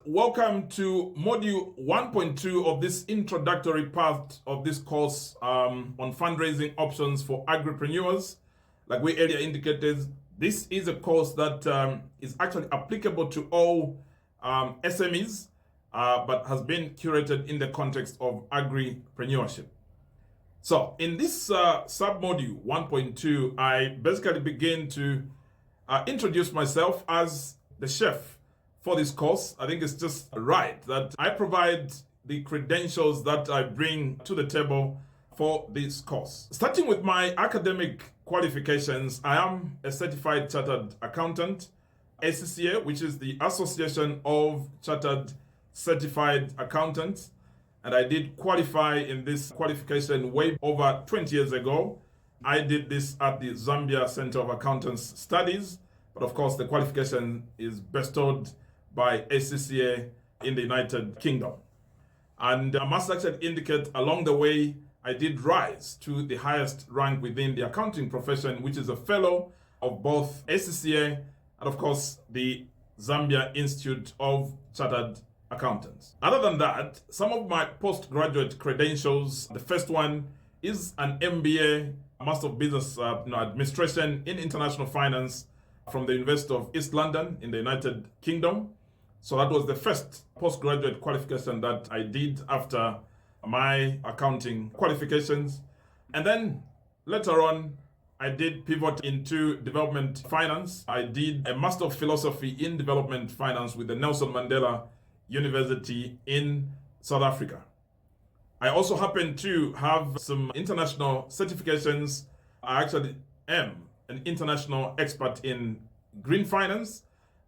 Welcome to module 1.2 of this introductory part of this course on fundraising options for agripreneurs. Like we earlier indicated, this is a course that is actually applicable to all SMEs, but has been curated in the context of agripreneurship. So in this sub-module 1.2, I basically begin to introduce myself as the chef for this course. I think it's just right that I provide the credentials that I bring to the table for this course. Starting with my academic qualifications, I am a certified chartered accountant, ACCA, which is the Association of Chartered Certified Accountants. And I did qualify in this qualification way over 20 years ago. I did this at the Zambia Center of Accountants Studies, but of course the qualification is bestowed by ACCA in the United Kingdom. And I must actually indicate along the way, I did rise to the highest rank within the accounting profession, which is a fellow of both ACCA and of course the Zambia Institute of Chartered Accountants. Other than that, some of my postgraduate credentials, the first one is an MBA, Master of Business Administration in International Finance from the University of East London in the United Kingdom. So that was the first postgraduate qualification that I did after my accounting qualifications. And then later on, I did pivot into development finance. I did a Master of Philosophy in Development Finance with the Nelson Mandela University in South Africa. I also happen to have some international certifications. I actually am an international expert in green finance,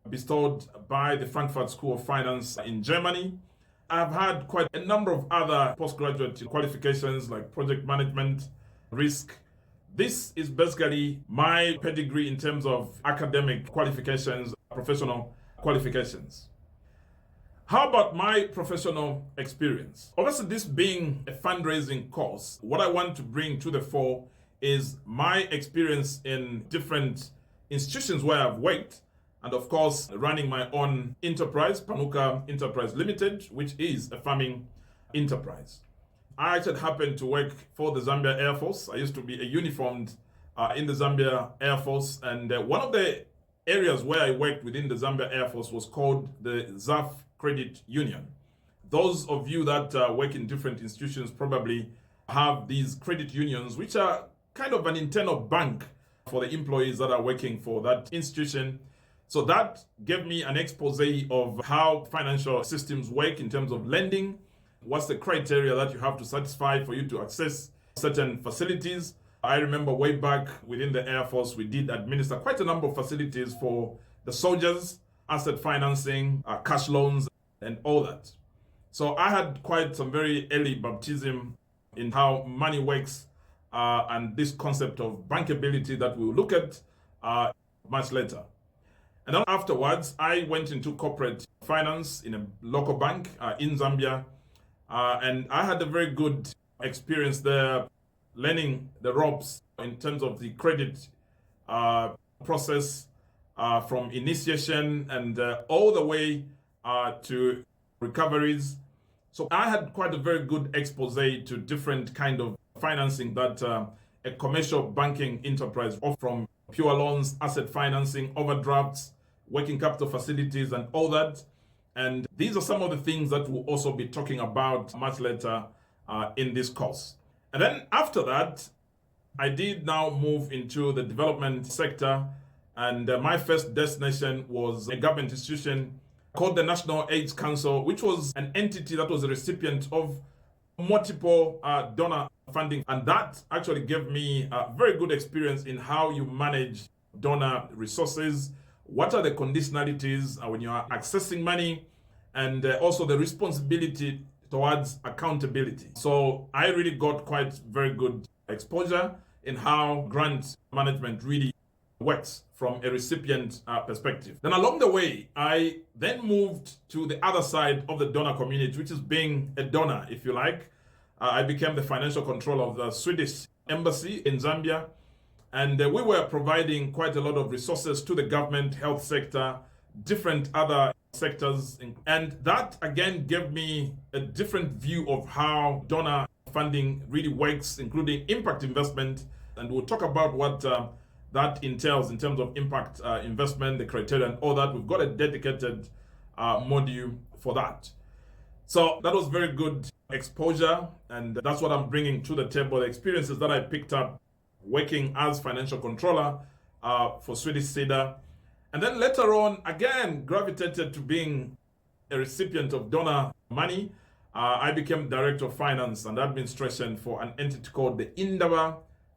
bestowed by the Frankfurt School of Finance in Germany. I've had quite a number of other postgraduate qualifications like project management, risk. This is basically my pedigree in terms of academic qualifications, professional qualifications. How about my professional experience? Obviously, this being a fundraising course, what I want to bring to the fore is my experience in different institutions where I've worked, and of course, running my own enterprise, Panuka Enterprise Limited, which is a farming enterprise. I actually happened to work for the Zambia Air Force. I used to be a uniformed in the Zambia Air Force, and one of the areas where I worked within the Zambia Air Force was called the ZAF Credit Union. Those of you that work in different institutions probably have these credit unions, which are kind of an internal bank for the employees that are working for that institution. So that gave me an expose of how financial systems work in terms of lending. What's the criteria that you have to satisfy for you to access certain facilities? I remember way back within the Air Force, we did administer quite a number of facilities for the soldiers, asset financing, cash loans, and all that. So I had quite some very early baptism in how money works and this concept of bankability that we'll look at much later. And then afterwards, I went into corporate finance in a local bank in Zambia. And I had a very good experience there, learning the ropes in terms of the credit process from initiation and all the way to recoveries. So I had quite a very good expose to different kind of financing that a commercial banking enterprise offers, from pure loans, asset financing, overdrafts, working capital facilities, and all that. And these are some of the things that we'll also be talking about much later in this course. And then after that, I did now move into the development sector. And my first destination was a government institution called the National AIDS Council, which was an entity that was a recipient of multiple donor funding. And that actually gave me a very good experience in how you manage donor resources. What are the conditionalities when you are accessing money, and also the responsibility towards accountability. So I really got quite very good exposure in how grant management really works from a recipient perspective. Then along the way, I then moved to the other side of the donor community, which is being a donor, if you like. I became the financial controller of the Swedish embassy in Zambia. And we were providing quite a lot of resources to the government, health sector, different other sectors. And that, again, gave me a different view of how donor funding really works, including impact investment. And we'll talk about what that entails in terms of impact investment, the criteria and all that. We've got a dedicated module for that. So that was very good exposure, and that's what I'm bringing to the table, the experiences that I picked up working as financial controller for Swedish SIDA. And then later on, again, gravitated to being a recipient of donor money. I became Director of Finance and Administration for an entity called the Indaba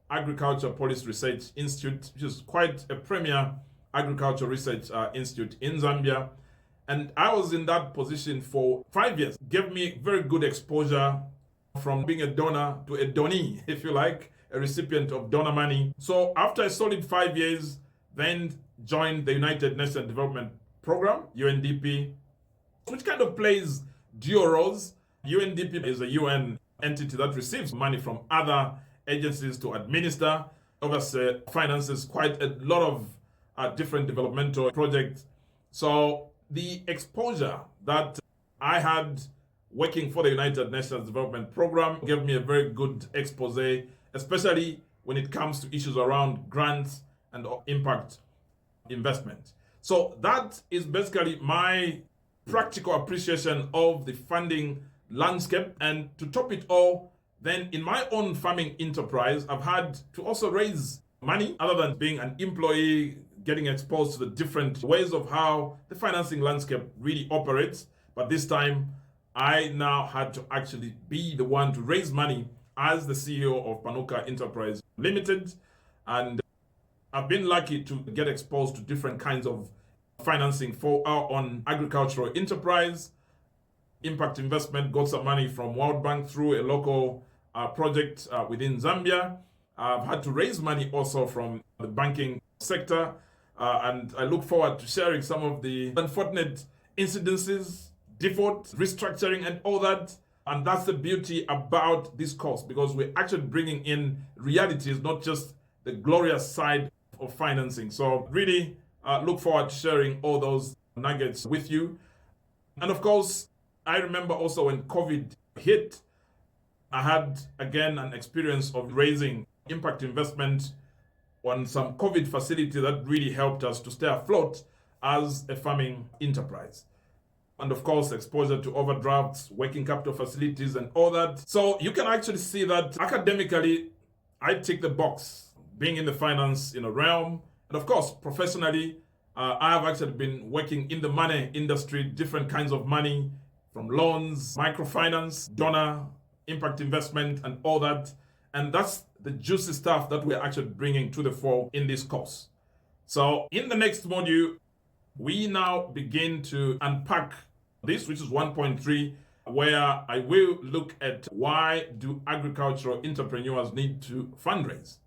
Agriculture Policy Research Institute, which is quite a premier agriculture research institute in Zambia. And I was in that position for 5 years. Gave me very good exposure from being a donor to a donee, if you like, a recipient of donor money. So after a solid 5 years, then joined the United Nations Development Program, UNDP, which kind of plays dual roles. UNDP is a UN entity that receives money from other agencies to administer, oversee, finances quite a lot of different developmental projects. So the exposure that I had working for the United Nations Development Program gave me a very good expose, especially when it comes to issues around grants and impact investment. So that is basically my practical appreciation of the funding landscape. And to top it all, then in my own farming enterprise, I've had to also raise money other than being an employee, getting exposed to the different ways of how the financing landscape really operates. But this time, I now had to actually be the one to raise money as the CEO of Panuka Enterprise Limited. And I've been lucky to get exposed to different kinds of financing for our own agricultural enterprise. Impact investment, got some money from World Bank through a local project within Zambia. I've had to raise money also from the banking sector. And I look forward to sharing some of the unfortunate incidences, default, restructuring, and all that. And that's the beauty about this course, because we're actually bringing in realities, not just the glorious side of financing. So really look forward to sharing all those nuggets with you. And of course, I remember also when COVID hit, I had again an experience of raising impact investment on some COVID facility that really helped us to stay afloat as a farming enterprise. And of course, exposure to overdrafts, working capital facilities, and all that. So you can actually see that academically, I tick the box, being in the finance realm. And of course, professionally, I have actually been working in the money industry, different kinds of money, from loans, microfinance, donor, impact investment, and all that. And that's the juicy stuff that we're actually bringing to the fore in this course. So in the next module, we now begin to unpack this, which is 1.3, where I will look at why do agricultural entrepreneurs need to fundraise.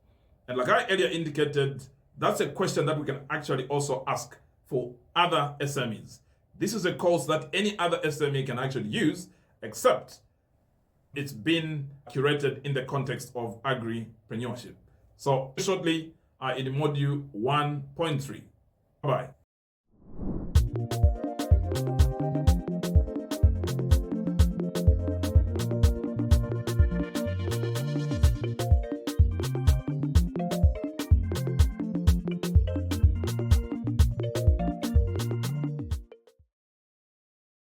And like I earlier indicated, that's a question that we can actually also ask for other SMEs. This is a course that any other SME can actually use, except it's been curated in the context of agripreneurship. So shortly in module 1.3. Bye.